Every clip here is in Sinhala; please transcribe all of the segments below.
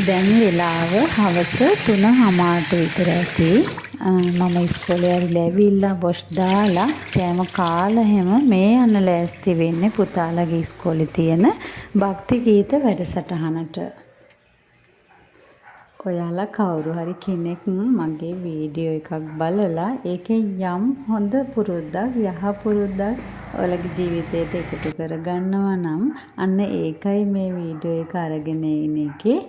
දැන් වෙලාව හවස 3:00ට විතර ඇති. මම ඉස්කෝලේ ඇවිල්ලා වොෂ් දාලා කෑම කාලා හැම මේ යන්න ලෑස්ති වෙන්නේ පුතාලගේ ඉස්කෝලේ තියෙන භක්ති ගීත වැඩසටහනට. ඔයාලා කවුරු හරි කෙනෙක් මගේ වීඩියෝ එකක් බලලා ඒකෙන් යම් හොඳ පුරුද්දක් යහ පුරුද්දක් ඔයාලගේ ජීවිතයට එකතු කරගන්නවා නම් අන්න ඒකයි මේ වීඩියෝ එක අරගෙන ඉන්න එකේ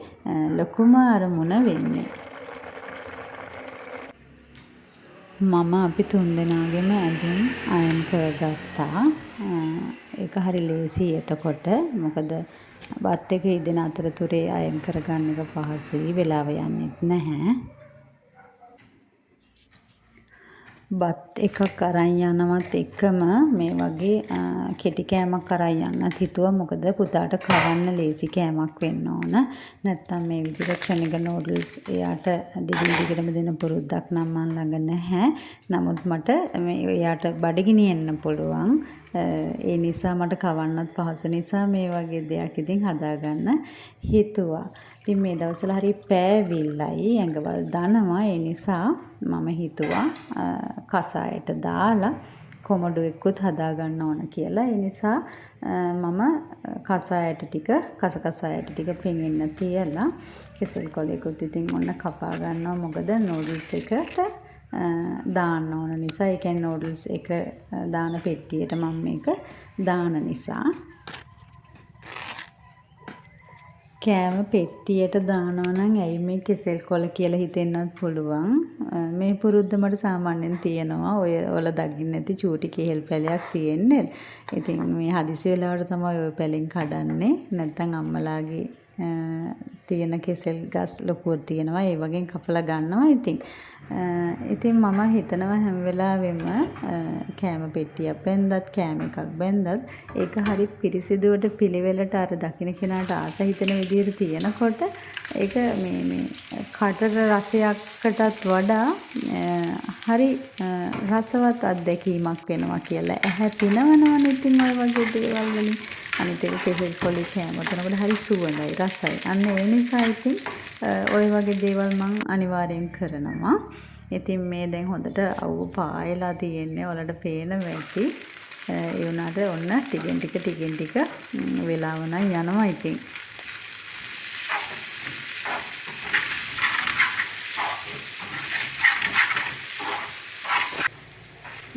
ලොකුම අරමුණ වෙන්නේ. මම අපි තුන්දෙනාගේම ඇඳුම් අයන් කරගත්තා. ඒක හරි ලේසි එතකොට. මොකද බත් එක ඉදෙන අතරතුරේ අයන් කරගන්න එක පහසුයි. වෙලාව යන්නෙත් නැහැ. බත් එකක් අරන් යනවත් එකම මේ වගේ කෙටි කෑමක් අරන් යන්නත් හිතුවා. මොකද පුතාට කවන්න ලේසි කෑමක් වෙන්න ඕන. නැත්තම් මේ විදිහට ක්ෂණික නූඩල්ස් එයාට දිගින් දිගටම දෙන පුරුද්දක් නම් මන් ළඟ නැහැ. නමුත් මට එයාට බඩගිනි එන්න පුළුවන්. ඒ නිසා මට කවන්නත් පහසු නිසා මේ වගේ දෙයක් ඉතින් හදාගන්න හිතුවා. ඉතින් මේ දවස්වල හරි පෑවිල්ලයි ඇඟවල් දනවා. ඒ නිසා මම හිතුවා කසායට දාලා කොමඩුවෙකුත් හදාගන්න ඕන කියලා. ඒ නිසා මම කසායට ටික කසායට ටික පෙඟෙන්න තියලා කෙසෙල් කොලයකුත් ඉතින් ඔන්න කපා ගන්නවා. මොකද නූඩල්ස් එකට දාන්න ඕන නිසා. ඒ කියන්නේ නූඩල්ස් එක දාන පෙට්ටියට මම මේක දාන නිසා. කෑම පෙට්ටියට දානවා නම් ඇයි මේ කෙසෙල් කොළ කියලා හිතෙන්නත් පුළුවන්. මේ පුරුද්ද මට සාමාන්‍යයෙන් තියෙනවා. ඔය දකින්න නැති චූටි කෙහෙල් පැලයක් තියෙන්නේ. ඉතින් මේ හදිසි වෙලාවට තමයි ඔය පැලෙන් කඩන්නේ. නැත්නම් අම්මලාගේ තියෙන කෙසෙල් ගස් ලොකුවට තියෙනවා. ඒ වගේ කපලා ගන්නවා. ඉතින් මම හිතනවා හැම වෙලාවෙම කෑම පෙට්ටියක් බැන්දත් කෑම එකක් බැන්දත් ඒක හරි පිරිසිදුවට පිළිවෙලට අර දකින්න කෙනාට ආස හිතෙන විදිහට තියෙනකොට ඒක මේ කටට රසයකටත් වඩා හරි රසවත් අත්දැකීමක් වෙනවා කියලා. ඇහැ පිනවනවනේ ඉතින් ඔය වගේ දේවල් වලින්. අනිත් ඒක කෙසෙල් කොලේ කෑම කරනකොට හරි සුවඳයි රසයි. අන්න ඒ නිසා ඉතින් ඔය වගේ දේවල් මම අනිවාර්යෙන් කරනවා. ඉතින් මේ දැන් හොඳට අවු පායලා තියෙන්නේ. ඔයාලට පේනවා ඇති. ඒ වුණාට ඔන්න ටිකෙන් ටික වෙලාව නම් යනවා ඉතින්.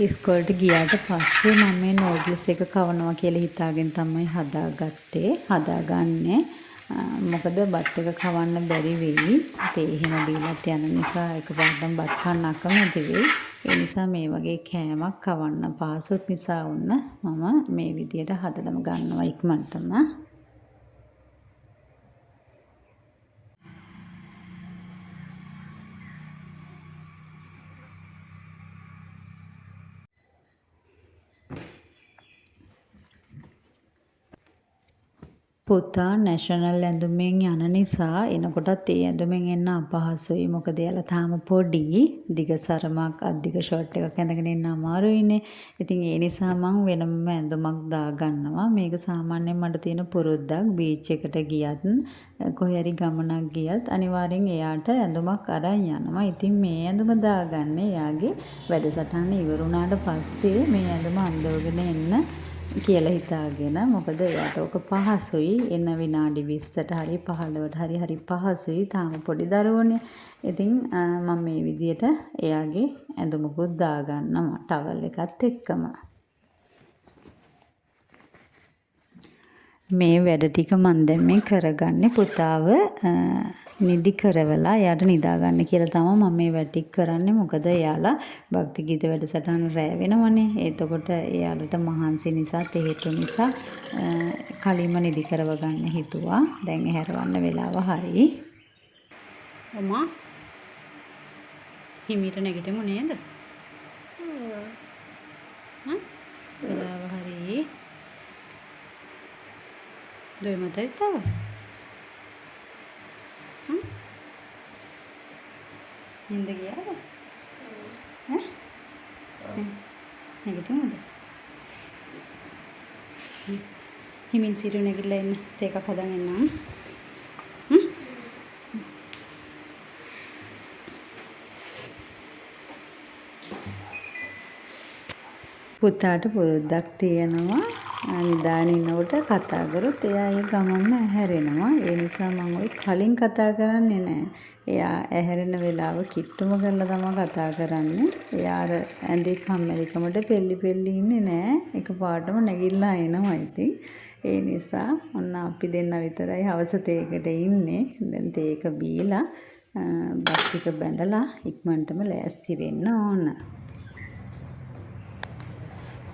ඉස්කෝලේට ගියාට පස්සේ මම මේ නූඩල්ස් එක කවනවා කියලා හිතාගෙන තමයි හදාගන්නේ. මොකද බත් එක කවන්න බැරි වෙයි. ඒ එහෙම දීලත් යන නිසා එකපාරටම බත් කන්න අකමැති වෙයි. ඒ නිසා මේ වගේ කෑමක් කවන්න පහසුත් නිසා මම මේ විදියට හදලම ගන්නවා ඉක්මනටම. පුතා නැෂනල් ඇඳුමෙන් යන නිසා එනකොටත් ඒ ඇඳුමෙන් එන්න අපහසුයි. මොකද එයාලා තාම පොඩි. දිග සරමක් අධික ෂර්ට් එකක් ඇඳගෙන එන්න අමාරුයිනේ. ඉතින් ඒ නිසා මම වෙනම ඇඳුමක් දාගන්නවා. මේක සාමාන්‍යයෙන් මට තියෙන පුරුද්දක්. බීච් එකට ගියත් කොහේ හරි ගමනක් ගියත් අනිවාර්යෙන් එයාට ඇඳුමක් අරන් යනවා. ඉතින් මේ ඇඳුම දාගන්නේ එයාගේ වැඩසටහන ඉවර වුණාට පස්සේ මේ ඇඳුම අඳවගෙන එන්න කියලා හිතාගෙන. මොකද එයාට ඔක පහසුයි. එන විනාඩි 20ට හරි 15ට හරි පහසුයි. තාම පොඩි දරුවෝනේ. ඉතින් මම මේ විදියට එයාගේ ඇඳුමකුත් දාගන්නවා ටවල් එකත් එක්කම. මේ වැඩ ටික මම දැන් මේ කරගන්නේ පුතාව නිදි කරවලා එයාට නිදා ගන්න කියලා තමයි මම මේ වැඩ ටික කරන්නේ. මොකද එයාලා භක්ති ගීත වැඩසටහන රැ වෙනවනේ. එතකොට එයාලට මහන්සි නිසා තේහෙතු නිසා කලින්ම නිදි කරව ගන්න හිතුවා. දැන් හැරවන්න වෙලාව හරි. ඔමා හිමීට නැගිටිමු නේද? වෙලාව හරි. දොයි මතයි තව. නින්ද ගියාද? නැගිටිමුද? හිමින් සිරු නැගිටලා එන්න. තේ එකක් හදන් එන්නම්. පුතාට පුරුද්දක් තියෙනවා නිදාගෙන ඉන්නකොට කතා කරොත් එයා ඒ ගමන්ම ඇහැරෙනවා. ඒ නිසා මම ඔය කලින් කතා කරන්නේ නැහැ. එයා ඇහැරෙන වෙලාව කිට්ටුම කරලා තමයි කතා කරන්නේ. එයා අර ඇඳේ කම්මැලිකමට පෙල්ලි ඉන්නේ නැහැ. එකපාරටම නැගිටලා එනවා ඉතින්. ඒ නිසා ඔන්න අපි දෙන්න විතරයි හවස තේකට ඉන්නේ. දැන් තේක බීලා බත් ටික බැඳලා ඉක්මනටම ලෑස්ති වෙන්න ඕන.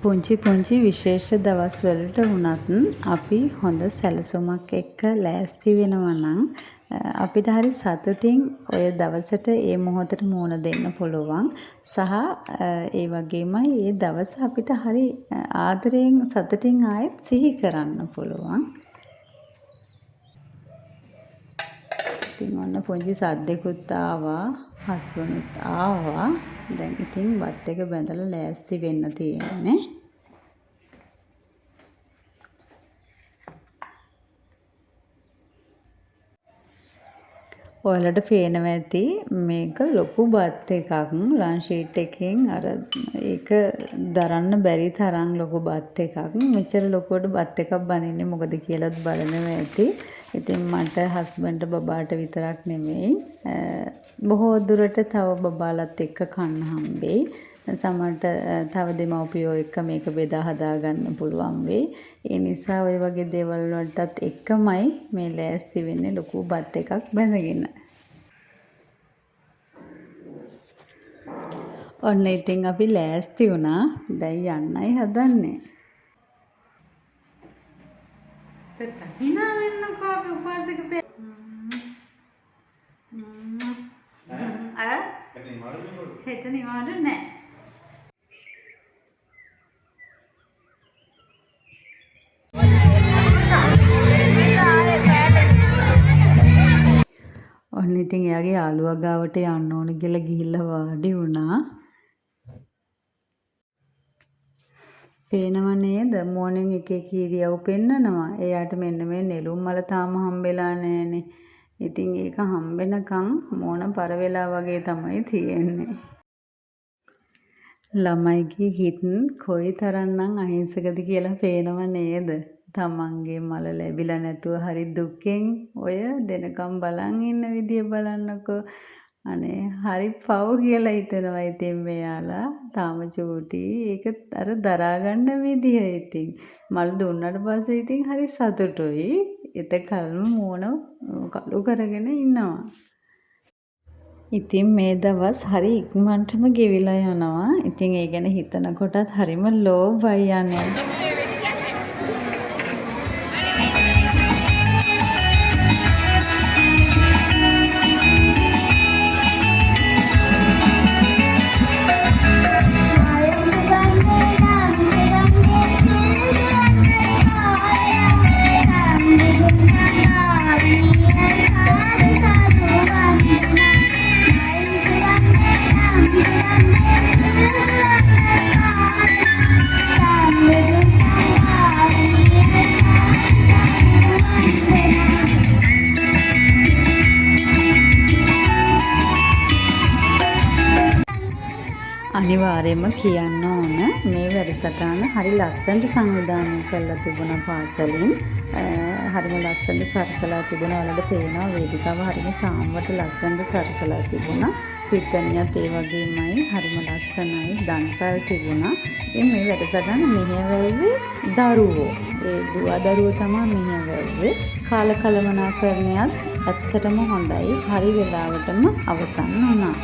පුංචි විශේෂ දවස්වලට වුණත් අපි හොඳ සැලසුමක් එක්ක ලෑස්ති වෙනවා නම් අපිට හරි සතුටින් ඔය දවසට ඒ මොහොතට මුහුණ දෙන්න පුළුවන්. සහ ඒ වගේමයි ඒ දවස අපිට හරි ආදරයෙන් සතුටින් ආයෙත් සිහි කරන්න පුළුවන්. ඉතින් ඔන්න පුංචි සද්දෙකුත් ආවා, හස්බන්ඩ්ුත් ආවා. දැන් ඉතින් බත් එක බැඳලා ලෑස්ති වෙන්න තියෙන්නේ. ඔයාලට පේනවා ඇති මේක ලොකු බත් එකක්. ලන්ච් ෂීට් එකෙන් අර ඒක දරන්න බැරි තරම් ලොකු බත් එකක්. මෙච්චර ලොකුවට බත් එකක් බනින්නේ මොකද කියලාත් බලනවා ඇති. ඉතින් මට හස්බන්ඩ් බබාට විතරක් නෙමෙයි බොහෝ දුරට තව බබාලත් එක්ක කන්න හම්බෙයි. සමහරට තව දෙමව්පියෝ එක්ක මේක බෙදා හදා ගන්න පුළුවන් වෙයි. ඒ නිසා ওই වගේ දේවල් වලටත් එක්කමයි මේ ලෑස්ති වෙන්නේ ලොකු බත් එකක් බැඳගෙන. ඔන්න ඉතින් අපි ලෑස්ති වුණා. දැන් යන්නයි හදන්නේ. හිනා වෙන්නකෝ අපි උපාසක පෙ හෙට නිවාඩු නෑ. ඔන්න ඉතින් එයාගේ යාළුවා ගාවට යන්න ඕන කියලා ගිහිල්ලා වාඩි වුණා. පේනව නේද? මෝර්නින් එකේ කීරියව පෙන්නනවා. එයාට මෙන්න මේ නෙළුම් මල තාම හම්බෙලා නැහනේ. ඉතින් ඒක හම්බෙනකන් මෝන පර වෙලා වගේ තමයි තියෙන්නේ. ළමයිගේ හිත කොයිතරම්නම් අහිංසකද කියලා පේනව නේද? තමන්ගේ මල ලැබිලා නැතුව හරි දුක්ෙන් ඔය දෙනකම් බලන් ඉන්න විදිය බලන්නකෝ. අනේ හරි පව් කියලා හිතනවා ඉතින් මෙයාලා. තාම චූටි. ඒක අර දරා ගන්න විදිය ඉතින්. මල් දුන්නට පස්සේ ඉතින් හරි සතුටුයි. එතකල්ම මෝන කළු කරගෙන ඉන්නවා. ඉතින් මේ දවස් හරි ඉක්මනටම ගෙවිලා යනවා. ඉතින් ඒ ගැන හිතනකොටත් හරිම ලෝභයි යන්නේ. අනිවාර්යයෙන්ම කියන්න ඕන මේ වැඩසටහන හරි ලස්සනට සංවිධානය කරලා තිබුණා පාසලින්. හරිම ලස්සනට සරසලා තිබුණා. ඔයාලට පේනවා වේදිකාව හරිම චාම්වට ලස්සනට සරසලා තිබුණා. පිටණියත් ඒ වගේමයි හරිම ලස්සනයි. දන්සල් තිබුණා. ඉතින් මේ වැඩසටහන මෙහෙයවැල්වේ දරුවෝ. ඒ දරුවෝ තමයි මෙහෙයවැල්වේ. කාලකලමනාකරණයත් ඇත්තටම හොඳයි. හරි වෙලාවටම අවසන් වුණා.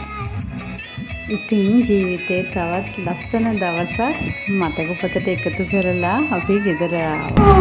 ඉතින් ජීවිතේ තවත් ලස්සන දවසක් මතක පොතට එකතු කරලා අපි ගෙදර ආවා.